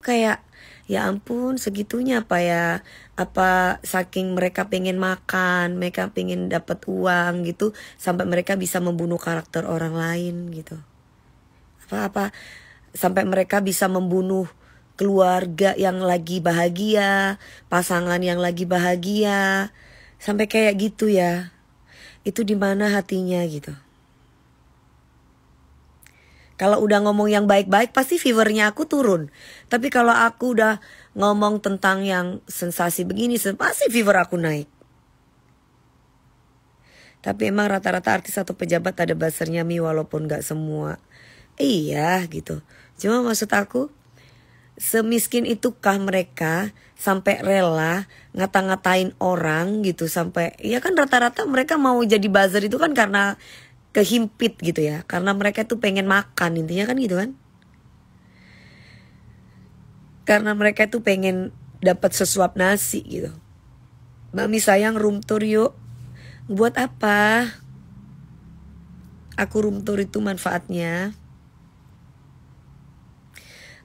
kayak ya ampun segitunya apa ya, apa saking mereka pengen makan, mereka pengen dapat uang gitu sampai mereka bisa membunuh karakter orang lain gitu. Apa sampai mereka bisa membunuh keluarga yang lagi bahagia, pasangan yang lagi bahagia, sampai kayak gitu ya. Itu di mana hatinya gitu. Kalau udah ngomong yang baik-baik pasti viewernya aku turun. Tapi kalau aku udah ngomong tentang yang sensasi begini pasti viewer aku naik. Tapi emang rata-rata artis atau pejabat ada buzzernya Mi, walaupun gak semua. Iya gitu. Cuma maksud aku, semiskin itukah mereka sampai rela ngata-ngatain orang gitu, sampai ya kan rata-rata mereka mau jadi buzzer itu kan karena kehimpit gitu ya, karena mereka tuh pengen makan, intinya kan gitu kan, karena mereka tuh pengen dapat sesuap nasi gitu. Mami sayang room tour yuk. Buat apa aku room tour itu manfaatnya?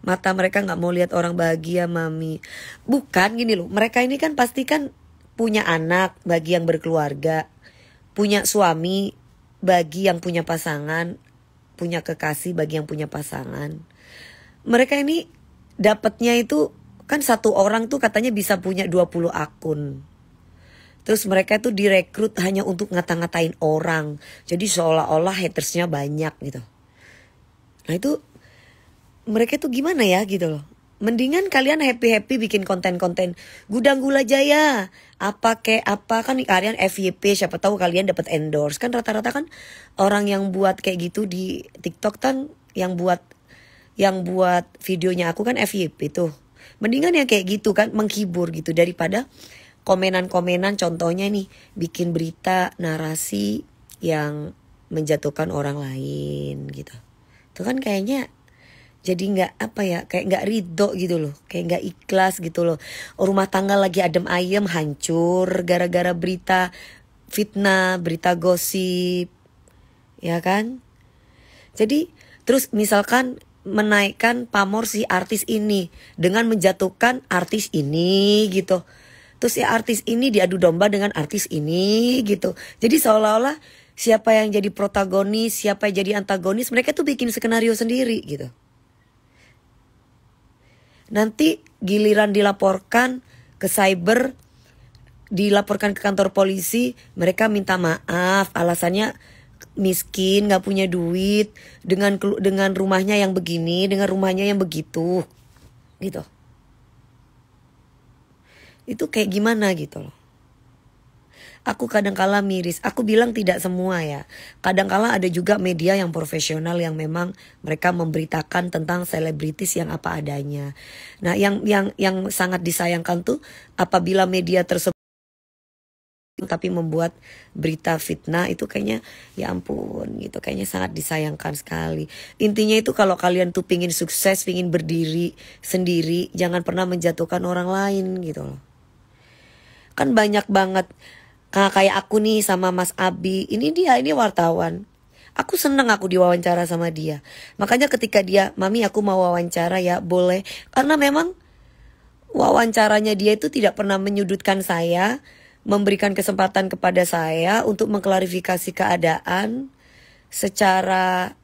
Mata mereka gak mau lihat orang bahagia Mami. Bukan gini loh, mereka ini kan pasti kan punya anak bagi yang berkeluarga, punya suami bagi yang punya pasangan, punya kekasih bagi yang punya pasangan. Mereka ini dapatnya itu kan satu orang tuh katanya bisa punya 20 akun. Terus mereka tuh direkrut hanya untuk ngata-ngatain orang. Jadi seolah-olah hatersnya banyak gitu. Nah itu mereka tuh gimana ya gitu loh. Mendingan kalian happy-happy bikin konten-konten Gudang Gula Jaya, apa kayak apa kan kalian FYP, siapa tahu kalian dapat endorse. Kan rata-rata kan orang yang buat kayak gitu di TikTok kan yang buat videonya aku kan FYP tuh. Mendingan yang kayak gitu kan menghibur gitu daripada komenan-komenan, contohnya nih bikin berita narasi yang menjatuhkan orang lain gitu. Itu kan kayaknya jadi nggak apa ya, kayak nggak ridho gitu loh, kayak nggak ikhlas gitu loh. Rumah tangga lagi adem ayem hancur gara-gara berita fitnah, berita gosip, ya kan? Jadi terus misalkan menaikkan pamor si artis ini dengan menjatuhkan artis ini gitu. Terus si artis ini diadu domba dengan artis ini gitu. Jadi seolah-olah siapa yang jadi protagonis, siapa yang jadi antagonis, mereka tuh bikin skenario sendiri gitu. Nanti giliran dilaporkan ke cyber, dilaporkan ke kantor polisi, mereka minta maaf, alasannya miskin, gak punya duit, dengan rumahnya yang begini, dengan rumahnya yang begitu, gitu. Itu kayak gimana gitu loh. Aku kadangkala miris. Aku bilang tidak semua ya. Kadangkala ada juga media yang profesional yang memang mereka memberitakan tentang selebritis yang apa adanya. Nah, yang sangat disayangkan tuh apabila media tersebut tapi membuat berita fitnah, itu kayaknya ya ampun gitu, kayaknya sangat disayangkan sekali. Intinya itu kalau kalian tuh pingin sukses, pingin berdiri sendiri, jangan pernah menjatuhkan orang lain gitu loh. Kan banyak banget kayak aku nih sama Mas Abi, ini wartawan. Aku seneng aku diwawancara sama dia. Makanya ketika dia, Mami aku mau wawancara ya, boleh. Karena memang wawancaranya dia itu tidak pernah menyudutkan saya, memberikan kesempatan kepada saya untuk mengklarifikasi keadaan secara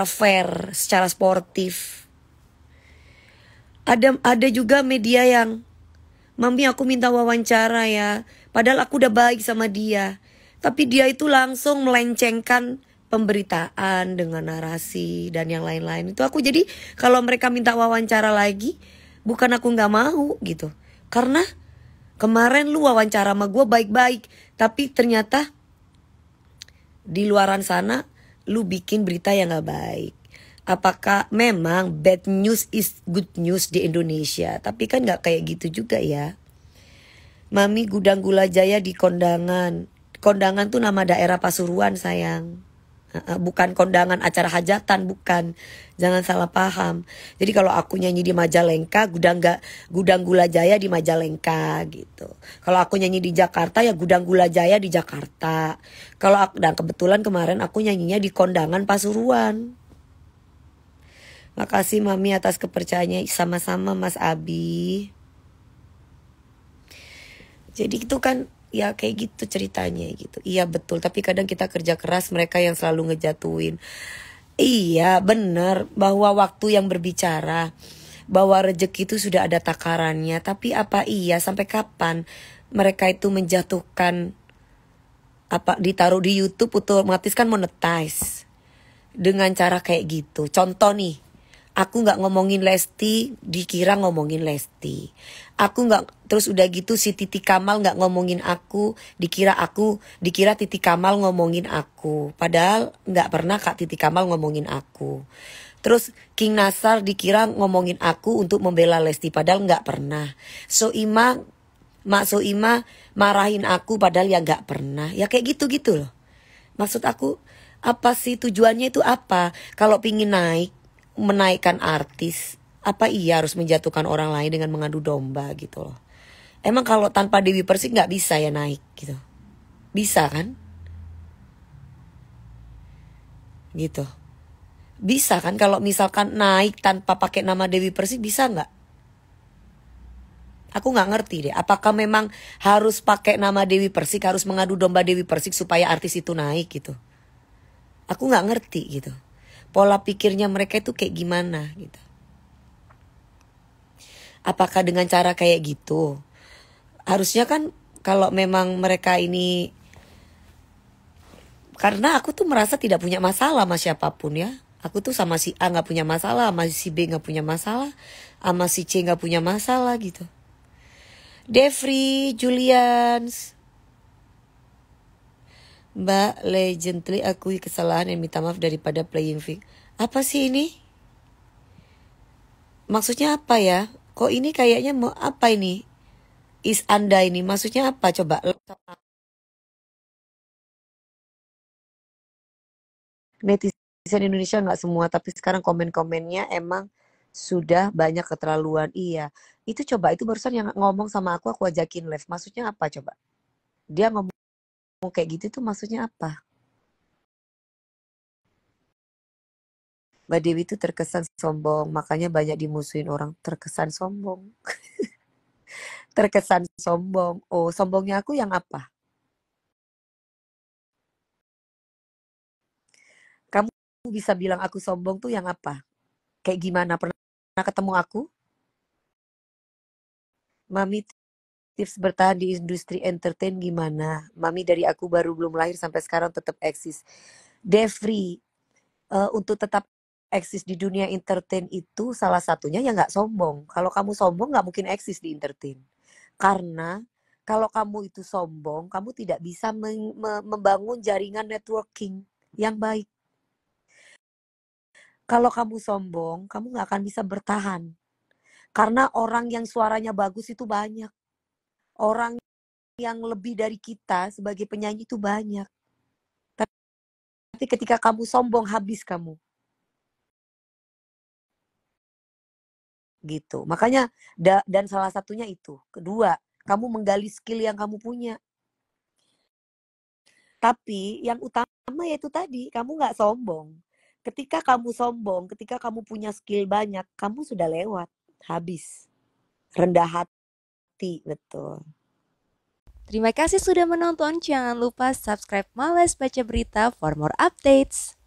fair, secara sportif. Ada juga media yang, Mami aku minta wawancara ya, padahal aku udah baik sama dia, tapi dia itu langsung melencengkan pemberitaan dengan narasi dan yang lain-lain. Itu aku jadi kalau mereka minta wawancara lagi, bukan aku gak mau gitu, karena kemarin lu wawancara sama gue baik-baik, tapi ternyata di luaran sana lu bikin berita yang gak baik. Apakah memang bad news is good news di Indonesia? Tapi kan gak kayak gitu juga ya. Mami Gudang Gula Jaya di Kondangan. Kondangan tuh nama daerah Pasuruan sayang. Bukan kondangan acara hajatan, bukan. Jangan salah paham. Jadi kalau aku nyanyi di Majalengka, Gudang Gula Jaya di Majalengka gitu. Kalau aku nyanyi di Jakarta ya Gudang Gula Jaya di Jakarta. Dan kebetulan kemarin aku nyanyinya di Kondangan Pasuruan. Makasih Mami atas kepercayaannya. Sama-sama Mas Abi. Jadi itu kan ya kayak gitu ceritanya gitu. Iya betul, tapi kadang kita kerja keras, mereka yang selalu ngejatuhin. Iya bener, bahwa waktu yang berbicara, bahwa rezeki itu sudah ada takarannya. Tapi apa iya sampai kapan mereka itu menjatuhkan, apa ditaruh di YouTube otomatis kan monetize dengan cara kayak gitu. Contoh nih, aku nggak ngomongin Lesti, dikira ngomongin Lesti. Aku nggak, terus udah gitu si Titi Kamal nggak ngomongin aku, dikira Titi Kamal ngomongin aku. Padahal nggak pernah Kak Titi Kamal ngomongin aku. Terus King Nasar dikira ngomongin aku untuk membela Lesti, padahal nggak pernah. Mak Soima marahin aku padahal ya nggak pernah. Ya kayak gitu-gitu loh. Maksud aku apa sih tujuannya itu apa? Kalau pingin naik, menaikkan artis, apa iya harus menjatuhkan orang lain dengan mengadu domba gitu loh. Emang kalau tanpa Dewi Persik nggak bisa ya naik gitu? Bisa kan? Gitu. Bisa kan kalau misalkan naik tanpa pakai nama Dewi Persik bisa nggak? Aku nggak ngerti deh. Apakah memang harus pakai nama Dewi Persik, harus mengadu domba Dewi Persik supaya artis itu naik gitu? Aku nggak ngerti gitu. Pola pikirnya mereka itu kayak gimana gitu. Apakah dengan cara kayak gitu? Harusnya kan kalau memang mereka ini, karena aku tuh merasa tidak punya masalah sama siapapun ya. Aku tuh sama si A nggak punya masalah, sama si B nggak punya masalah, sama si C nggak punya masalah gitu. Devri, Julians, Mbak Legendly akui kesalahan dan minta maaf daripada playing fic. Apa sih ini? Maksudnya apa ya? Kok ini kayaknya mau apa ini? Is Anda ini maksudnya apa coba? Netizen Indonesia nggak semua, tapi sekarang komen-komennya emang sudah banyak keterlaluan. Iya, itu coba itu barusan yang ngomong sama aku ajakin live. Maksudnya apa coba? Dia ngomong kayak gitu tuh maksudnya apa? Mbak Dewi itu terkesan sombong, makanya banyak dimusuhin orang. Terkesan sombong, terkesan sombong. Oh, sombongnya aku yang apa? Kamu bisa bilang aku sombong tuh yang apa? Kayak gimana? Pernah ketemu aku? Mami tips bertahan di industri entertain gimana? Mami dari aku baru belum lahir sampai sekarang tetap eksis. Devri, untuk tetap eksis di dunia entertain itu salah satunya ya nggak sombong. Kalau kamu sombong nggak mungkin eksis di entertain. Karena kalau kamu itu sombong, kamu tidak bisa membangun jaringan networking yang baik. Kalau kamu sombong, kamu nggak akan bisa bertahan. Karena orang yang suaranya bagus itu banyak. Orang yang lebih dari kita sebagai penyanyi itu banyak. Tapi ketika kamu sombong, habis kamu. Gitu. Makanya dan salah satunya itu. Kedua, kamu menggali skill yang kamu punya. Tapi yang utama yaitu tadi, kamu nggak sombong. Ketika kamu sombong, ketika kamu punya skill banyak, kamu sudah lewat. Habis. Rendah hati, betul. Terima kasih sudah menonton. Jangan lupa subscribe Males Baca Berita for more updates.